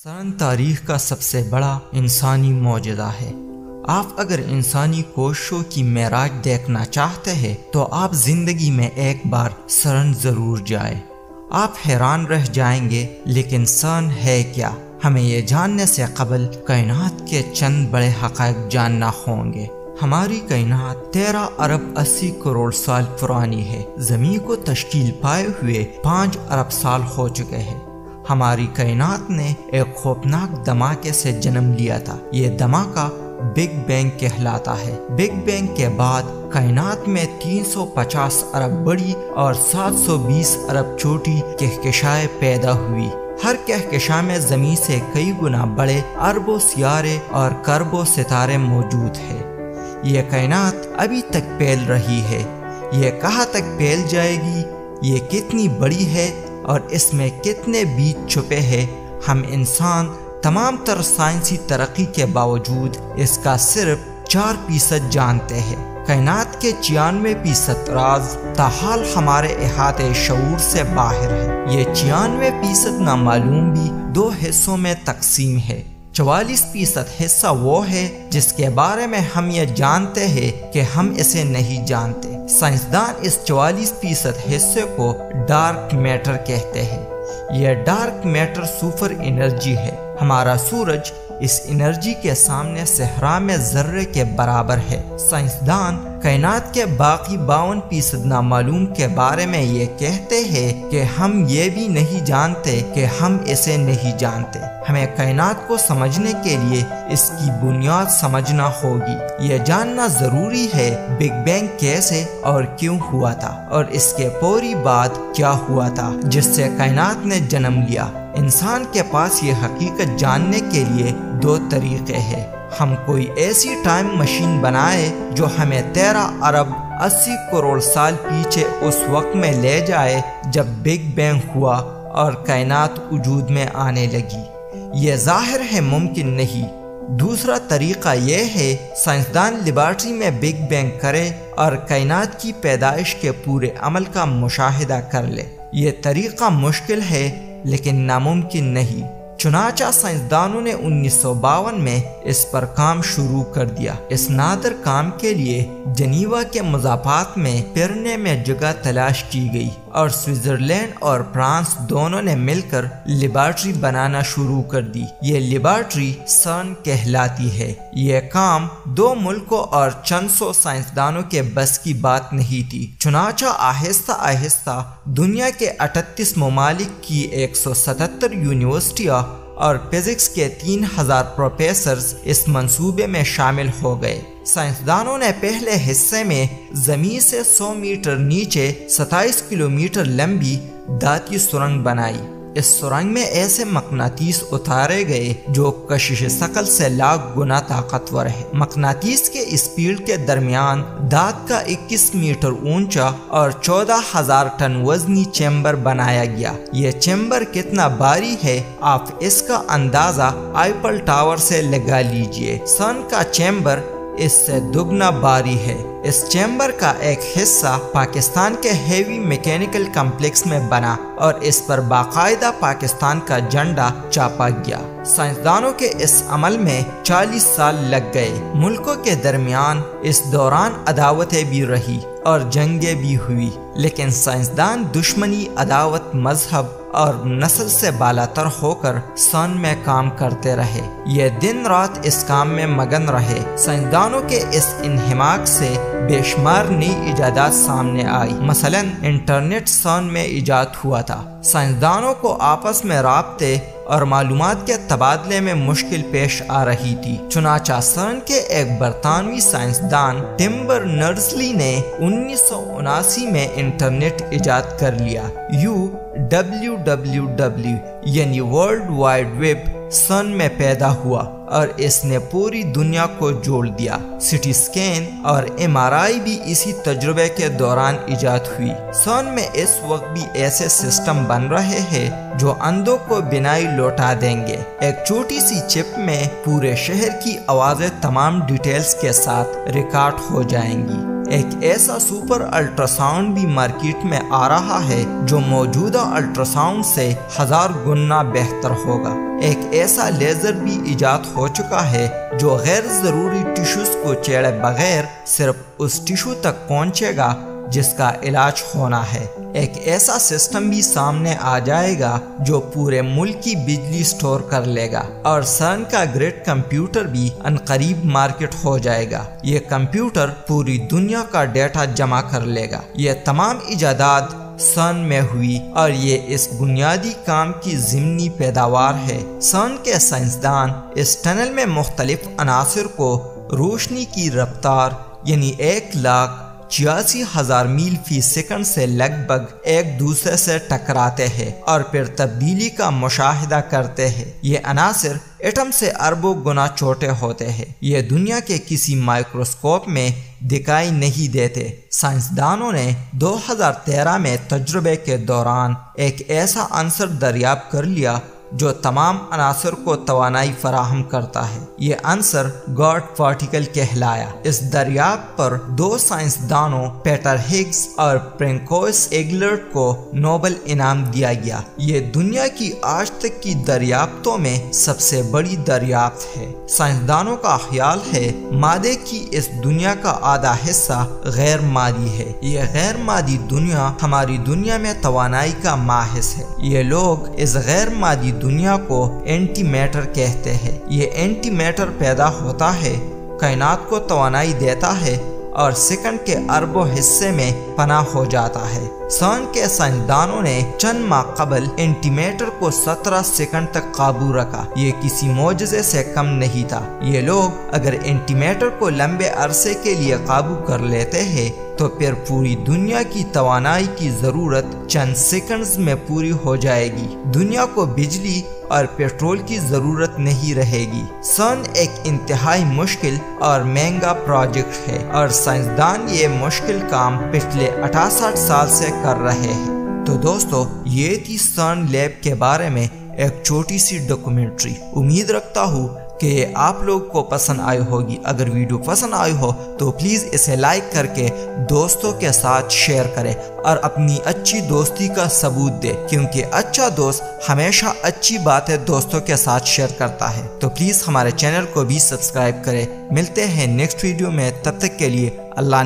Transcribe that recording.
سرن تاریخ کا سب سے بڑا انسانی معجزہ ہے۔ آپ اگر انسانی کوششوں کی معراج دیکھنا چاہتے ہیں تو آپ زندگی میں ایک بار سرن ضرور جائیں۔ آپ حیران رہ جائیں گے، لیکن سرن ہے کیا؟ ہمیں یہ جاننے سے قبل کائنات کے چند بڑے حقائق جاننا ہوں گے۔ ہماری کائنات 13 ارب 80 کروڑ سال پرانی ہے۔ زمین کو تشکیل پائے ہوئے 5 ارب سال ہو چکے ہیں۔ ہماری کائنات نے ایک خوفناک دھماکے سے جنم لیا تھا۔ یہ دھماکہ بگ بینگ کہلاتا ہے۔ بگ بینگ کے بعد کائنات میں 350 ارب بڑی اور 720 ارب چھوٹی کہکشائیں پیدا ہوئی۔ ہر کہکشاں میں زمین سے کئی گنا بڑے اربوں سیارے اور کروڑوں ستارے موجود ہیں۔ یہ کائنات ابھی تک پھیل رہی ہے۔ یہ کہاں تک پھیل جائے گی؟ یہ کتنی بڑی ہے اور اس میں کتنے بیج چھپے ہیں؟ ہم انسان تمام تر سائنسی ترقی کے باوجود اس کا صرف 4% جانتے ہیں۔ کائنات کے 96% راز تاحال ہمارے احاطے شعور سے باہر ہے۔ یہ 96% نامعلوم بھی 2 حصوں میں تقسیم ہے۔ 44% حصہ وہ ہے جس کے بارے میں ہم یہ جانتے ہیں کہ ہم اسے نہیں جانتے۔ سائنسدان اس 44% حصے کو ڈارک میٹر کہتے ہیں۔ یہ ڈارک میٹر سپر انرجی ہے۔ ہمارا سورج اس انرجی کے سامنے صحرا میں ذرے کے برابر ہے۔ سائنسدان کائنات کے باقی 52% نامعلوم کے بارے میں یہ کہتے ہیں کہ ہم یہ بھی نہیں جانتے کہ ہم اسے نہیں جانتے۔ ہمیں کائنات کو سمجھنے کے لیے اس کی بنیاد سمجھنا ہوگی۔ یہ جاننا ضروری ہے بگ بینگ کیسے اور کیوں ہوا تھا، اور اس کے فوری بعد کیا ہوا تھا جس سے کائنات نے جنم لیا۔ انسان کے پاس یہ حقیقت جاننے کے لیے 2 طریقے ہیں۔ ہم کوئی ایسی ٹائم مشین بنائے جو ہمیں 13 ارب 80 کروڑ سال پیچھے اس وقت میں لے جائے جب بگ بینگ ہوا اور کائنات وجود میں آنے لگی۔ یہ ظاہر ہے ممکن نہیں۔ دوسرا طریقہ یہ ہے سائنسدان لیبارٹری میں بگ بینگ کرے اور کائنات کی پیدائش کے پورے عمل کا مشاہدہ کر لے۔ یہ طریقہ مشکل ہے لیکن ناممکن نہیں۔ چنانچہ سائنسدانوں نے 1952 میں اس پر کام شروع کر دیا۔ اس نادر کام کے لیے جنیوا کے مضافات میں پیرنے میں جگہ تلاش کی گئی اور سوئٹزرلینڈ اور فرانس دونوں نے مل کر لیبارٹری بنانا شروع کر دی۔ یہ لیبارٹری سرن کہلاتی ہے۔ یہ کام 2 ملکوں اور چند سو سائنسدانوں کے بس کی بات نہیں تھی۔ چنانچہ آہستہ آہستہ دنیا کے 38 ممالک کی 177 یونیورسٹیاں اور فزکس کے 3000 پروفیسرز اس منصوبے میں شامل ہو گئے۔ سائنسدانوں نے پہلے حصے میں زمین سے 100 میٹر نیچے 27 کلومیٹر لمبی دھاتی سرنگ بنائی۔ اس سرنگ میں ایسے مقناطیس اتارے گئے جو کشش ثقل سے لاکھ گنا طاقتور ہے۔ مقناطیس کے اسپیڈ کے درمیان دھات کا 21 میٹر اونچا اور 14,000 ٹن وزنی چیمبر بنایا گیا۔ یہ چیمبر کتنا بھاری ہے آپ اس کا اندازہ آئیفل ٹاور سے لگا لیجئے۔ سرن کا چیمبر اس سے دگنا بھاری ہے۔ اس چیمبر کا ایک حصہ پاکستان کے ہیوی میکینیکل کمپلیکس میں بنا اور اس پر باقاعدہ پاکستان کا جھنڈا چھاپا گیا۔ سائنسدانوں کے اس عمل میں 40 سال لگ گئے۔ ملکوں کے درمیان اس دوران عداوتیں بھی رہی اور جنگیں بھی ہوئی، لیکن سائنسدان دشمنی، عداوت، مذہب اور نسل سے بالاتر ہو کر سرن میں کام کرتے رہے۔ یہ دن رات اس کام میں مگن رہے۔ سائنسدانوں کے اس انہماک سے بے شمار نئی ایجادات سامنے آئی۔ مثلا انٹرنیٹ سرن میں ایجاد ہوا تھا۔ سائنسدانوں کو آپس میں رابطے اور معلومات کے تبادلے میں مشکل پیش آ رہی تھی۔ چنانچہ سرن کے ایک برطانوی سائنسدان ٹم برنرز-لی نے 1979 میں انٹرنیٹ ایجاد کر لیا۔ WWW یعنی ورلڈ وائڈ ویب سرن میں پیدا ہوا اور اس نے پوری دنیا کو جوڑ دیا۔ سٹی سکین اور MRI بھی اسی تجربے کے دوران ایجاد ہوئی۔ سرن میں اس وقت بھی ایسے سسٹم بن رہے ہیں جو اندھوں کو بینائی لوٹا دیں گے۔ ایک چھوٹی سی چپ میں پورے شہر کی آوازیں تمام ڈیٹیلز کے ساتھ ریکارڈ ہو جائیں گی۔ ایک ایسا سپر الٹراساؤنڈ بھی مارکیٹ میں آ رہا ہے جو موجودہ الٹراساؤنڈ سے 1000 گنا بہتر ہوگا۔ ایک ایسا لیزر بھی ایجاد ہو چکا ہے جو غیر ضروری ٹیشوز کو چیڑے بغیر صرف اس ٹیشو تک پہنچے گا جس کا علاج ہونا ہے۔ ایک ایسا سسٹم بھی سامنے آ جائے گا جو پورے ملک کی بجلی سٹور کر لے گا، اور سرن کا گریڈ کمپیوٹر بھی عنقریب مارکیٹ ہو جائے گا۔ یہ کمپیوٹر پوری دنیا کا ڈیٹا جمع کر لے گا۔ یہ تمام ایجادات سرن میں ہوئی اور یہ اس بنیادی کام کی ضمنی پیداوار ہے۔ سرن کے سائنسدان اس ٹنل میں مختلف عناصر کو روشنی کی رفتار یعنی 1,86,000 میل فی سیکنڈ سے لگ بھگ ایک دوسرے سے ٹکراتے ہیں اور پھر تبدیلی کا مشاہدہ کرتے ہیں۔ یہ عناصر ایٹم سے اربوں گنا چھوٹے ہوتے ہیں۔ یہ دنیا کے کسی مائکروسکوپ میں دکھائی نہیں دیتے۔ سائنسدانوں نے 2013 میں تجربے کے دوران ایک ایسا عنصر دریافت کر لیا جو تمام عناصر کو توانائی فراہم کرتا ہے۔ یہ عنصر گاڈ پارٹیکل کہلایا۔ اس دریافت پر 2 سائنسدانوں پیٹر ہگز اور فرینکوئس ایگلرٹ کو نوبل انعام دیا گیا۔ یہ دنیا کی آج تک کی دریافتوں میں سب سے بڑی دریافت ہے۔ سائنسدانوں کا خیال ہے مادے کی اس دنیا کا آدھا حصہ غیر مادی ہے۔ یہ غیر مادی دنیا ہماری دنیا میں توانائی کا ماحص ہے۔ یہ لوگ اس غیر مادی دنیا کو اینٹی میٹر کہتے ہیں۔ یہ اینٹی میٹر پیدا ہوتا ہے، کائنات کو توانائی دیتا ہے اور سیکنڈ کے اربوں حصے میں پناہ ہو جاتا ہے۔ سرن کے سائنسدانوں نے چند ماہ قبل اینٹی میٹر کو 17 سیکنڈ تک قابو رکھا۔ یہ کسی معجزے سے کم نہیں تھا۔ یہ لوگ اگر اینٹی میٹر کو لمبے عرصے کے لیے قابو کر لیتے ہیں تو پھر پوری دنیا کی توانائی کی ضرورت چند سیکنڈز میں پوری ہو جائے گی۔ دنیا کو بجلی اور پیٹرول کی ضرورت نہیں رہے گی۔ سرن ایک انتہائی مشکل اور مہنگا پروجیکٹ ہے اور سائنسدان یہ مشکل کام پچھلے 68 سال سے کر رہے ہیں۔ تو دوستو، یہ تھی سرن لیب کے بارے میں ایک چھوٹی سی ڈاکومنٹری۔ امید رکھتا ہوں کہ یہ آپ لوگ کو پسند آئی ہوگی۔ اگر ویڈیو پسند آئی ہو تو پلیز اسے لائک کر کے دوستوں کے ساتھ شیئر کریں اور اپنی اچھی دوستی کا ثبوت دے، کیونکہ اچھا دوست ہمیشہ اچھی باتیں دوستوں کے ساتھ شیئر کرتا ہے۔ تو پلیز ہمارے چینل کو بھی سبسکرائب کریں۔ ملتے ہیں نیکسٹ ویڈیو میں، تب تک کے لیے اللہ